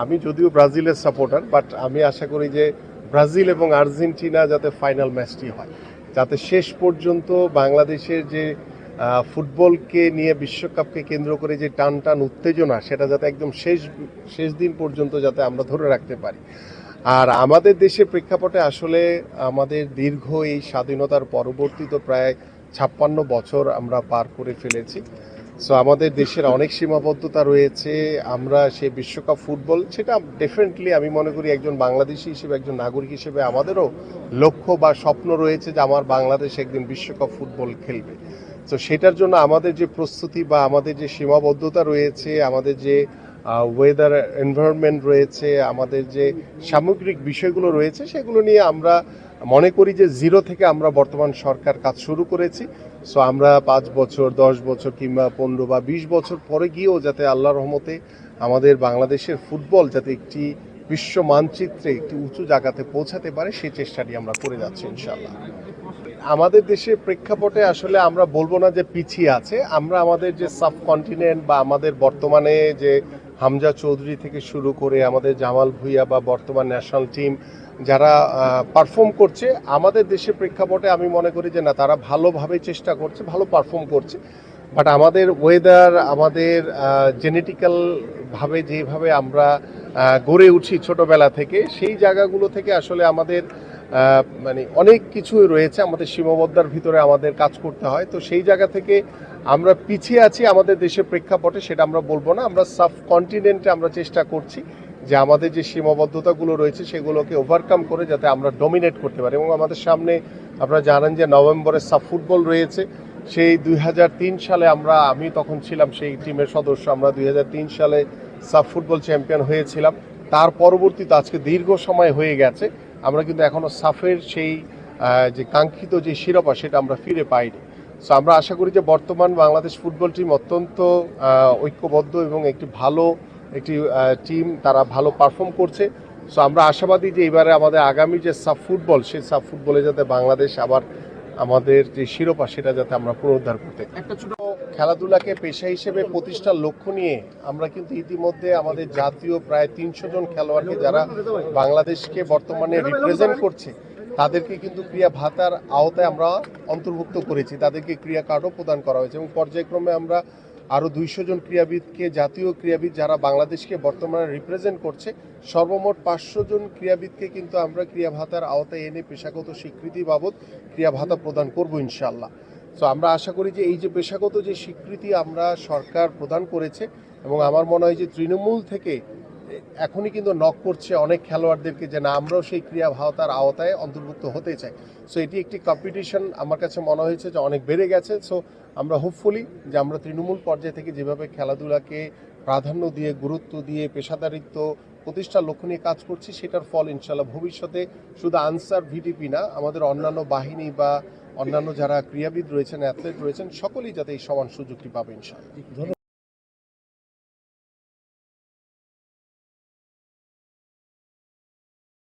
আমি যদিও ব্রাজিলের সাপোর্টার, বাট আমি আশা করি যে ব্রাজিল এবং আর্জেন্টিনা যাতে ফাইনাল ম্যাচটি হয়, যাতে শেষ পর্যন্ত বাংলাদেশের যে ফুটবলকে নিয়ে বিশ্বকাপকে কেন্দ্র করে যে টান টান উত্তেজনা, সেটা যাতে একদম শেষ দিন পর্যন্ত যাতে আমরা ধরে রাখতে পারি। আর আমাদের দেশের প্রেক্ষাপটে আসলে আমাদের দীর্ঘ এই স্বাধীনতার পরবর্তী তো প্রায় 56 বছর আমরা পার করে ফেলেছি। সো আমাদের দেশের অনেক সীমাবদ্ধতা রয়েছে। আমরা সেই বিশ্বকাপ ফুটবল, সেটা ডেফিনেটলি আমি মনে করি একজন বাংলাদেশি হিসেবে, একজন নাগরিক হিসেবে আমাদেরও লক্ষ্য বা স্বপ্ন রয়েছে যে আমার বাংলাদেশ একদিন বিশ্বকাপ ফুটবল খেলবে। তো সেটার জন্য আমাদের যে প্রস্তুতি বা আমাদের যে সীমাবদ্ধতা রয়েছে, আমাদের যে ওয়েদার এনভায়রনমেন্ট রয়েছে, আমাদের যে সামগ্রিক বিষয়গুলো রয়েছে, সেগুলো নিয়ে আমরা মনে করি যে জিরো থেকে আমরা বর্তমান সরকার কাজ শুরু করেছি। সো আমরা 5 বছর, 10 বছর কিংবা 15 বা 20 বছর পরে গিয়েও যাতে আল্লাহর রহমতে আমাদের বাংলাদেশের ফুটবল যাতে একটি বিশ্ব মানচিত্রে একটি উঁচু জায়গাতে পৌঁছাতে পারে, সেই চেষ্টাটি আমরা করে যাচ্ছি ইনশাআল্লাহ। আমাদের দেশের প্রেক্ষাপটে আসলে আমরা বলবো না যে পিছিয়ে আছে। আমরা আমাদের যে সাবকন্টিনেন্ট বা আমাদের বর্তমানে যে হামজা চৌধুরী থেকে শুরু করে আমাদের জামাল ভুঁইয়া বা বর্তমান ন্যাশনাল টিম যারা পারফর্ম করছে, আমাদের দেশের প্রেক্ষাপটে আমি মনে করি যে না, তারা ভালোভাবে চেষ্টা করছে, ভালো পারফর্ম করছে। বাট আমাদের ওয়েদার, আমাদের জেনেটিক্যাল ভাবে যেভাবে আমরা গড়ে উঠি ছোটবেলা থেকে, সেই জায়গাগুলো থেকে আসলে আমাদের মানে অনেক কিছুই রয়েছে, আমাদের সীমাবদ্ধতার ভিতরে আমাদের কাজ করতে হয়। তো সেই জায়গা থেকে আমরা পিছিয়ে আছি আমাদের দেশের প্রেক্ষাপটে, সেটা আমরা বলবো না। আমরা সাবকন্টিনেন্টে আমরা চেষ্টা করছি যে আমাদের যে সীমাবদ্ধতাগুলো রয়েছে সেগুলোকে ওভারকাম করে যাতে আমরা ডমিনেট করতে পারি। এবং আমাদের সামনে আপনারা জানেন যে নভেম্বরে সাব ফুটবল রয়েছে। সেই 2003 সালে আমি তখন ছিলাম সেই টিমের সদস্য। আমরা 2003 সালে সাব ফুটবল চ্যাম্পিয়ন হয়েছিলাম। তার পরবর্তীতে আজকে দীর্ঘ সময় হয়ে গেছে, আমরা কিন্তু এখনও সাফের সেই যে কাঙ্ক্ষিত যে শিরোপা, সেটা আমরা ফিরে পাইনি। সো আমরা আশা করি যে বর্তমান বাংলাদেশ ফুটবল টিম অত্যন্ত ঐক্যবদ্ধ এবং একটি ভালো একটি টিম, তারা ভালো পারফর্ম করছে। সো আমরা আশাবাদী যে এবারে আমাদের আগামী যে সাব ফুটবল, সেই সাব ফুটবলে যাতে বাংলাদেশ আবার আমাদের যে শিরোপা, সেটা যাতে আমরা পুনরুদ্ধার করতে। একটা ছোট খেলাধুলাকে পেশা হিসেবে প্রতিষ্ঠার লক্ষ্য নিয়ে আমরা কিন্তু ইতিমধ্যে আমাদের জাতীয় প্রায় 300 জন খেলোয়াড়কে, যারা বাংলাদেশকে বর্তমানে রিপ্রেজেন্ট করছে, তাদেরকে কিন্তু ক্রীড়া ভাতার আওতায় আমরা অন্তর্ভুক্ত করেছি। তাদেরকে ক্রীড়া কার্ডও প্রদান করা হয়েছে এবং পর্যায়ক্রমে আমরা আরও 200 জন ক্রীড়াবিদকে, জাতীয় ক্রীড়াবিদ যারা বাংলাদেশকে বর্তমানে রিপ্রেজেন্ট করছে, সর্বমোট 500 জন ক্রীড়াবিদকে কিন্তু আমরা ক্রীড়া ভাতার আওতায় এনে পেশাগত স্বীকৃতি বাবদ ক্রীড়া ভাতা প্রদান করব ইনশাআল্লাহ। সো আমরা আশা করি যে এই যে পেশাগত যে স্বীকৃতি আমরা সরকার প্রদান করেছে, এবং আমার মনে হয় যে তৃণমূল থেকে এখনই কিন্তু নক করছে অনেক খেলোয়াড়দেরকে যে না, আমরাও সেই ক্রীড়া ভাতার আওতায় অন্তর্ভুক্ত হতে চাই। সো এটি একটি কম্পিটিশন আমার কাছে মনে হয়েছে যে অনেক বেড়ে গেছে। সো আমরা হোপফুলি যে আমরা তৃণমূল পর্যায় থেকে যেভাবে খেলাধুলাকে প্রাধান্য দিয়ে, গুরুত্ব দিয়ে, পেশাদারিত্ব প্রতিষ্ঠার লক্ষ্য নিয়ে কাজ করছি, সেটার ফল ইনশাল্লাহ ভবিষ্যতে শুধু আনসার ভিডিপি না, আমাদের অন্যান্য বাহিনী বা অন্যান্য যারা ক্রীড়াবিদ রয়েছেন, অ্যাথলেট রয়েছেন, সকলেই যাতে এই সমান সুযোগটি পাবে ইনশাল্লাহ।